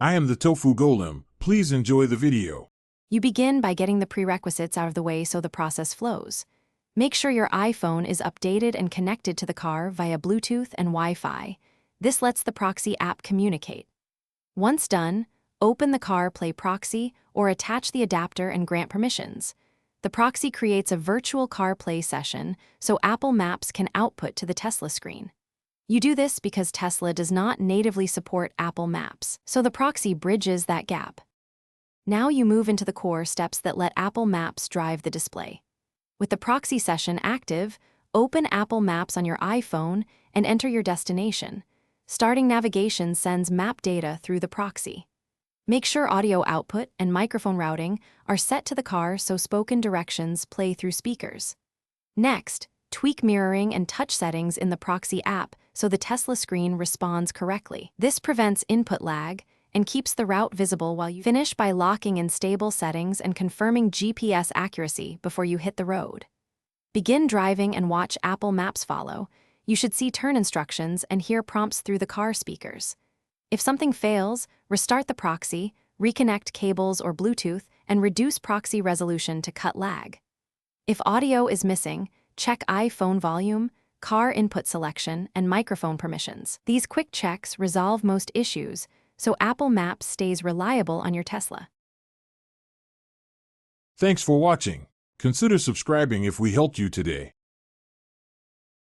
I am the Tofu Golem. Please enjoy the video. You begin by getting the prerequisites out of the way so the process flows. Make sure your iPhone is updated and connected to the car via Bluetooth and Wi-Fi. This lets the proxy app communicate. Once done, open the CarPlay proxy or attach the adapter and grant permissions. The proxy creates a virtual CarPlay session so Apple Maps can output to the Tesla screen. You do this because Tesla does not natively support Apple Maps, so the proxy bridges that gap. Now you move into the core steps that let Apple Maps drive the display. With the proxy session active, open Apple Maps on your iPhone and enter your destination. Starting navigation sends map data through the proxy. Make sure audio output and microphone routing are set to the car so spoken directions play through speakers. Next, tweak mirroring and touch settings in the proxy app so the Tesla screen responds correctly. This prevents input lag and keeps the route visible while you finish by locking in stable settings and confirming GPS accuracy before you hit the road. Begin driving and watch Apple Maps follow. You should see turn instructions and hear prompts through the car speakers. If something fails, restart the proxy, reconnect cables or Bluetooth, and reduce proxy resolution to cut lag. If audio is missing, check iPhone volume, car input selection, and microphone permissions. These quick checks resolve most issues, so Apple Maps stays reliable on your Tesla. Thanks for watching. Consider subscribing if we helped you today.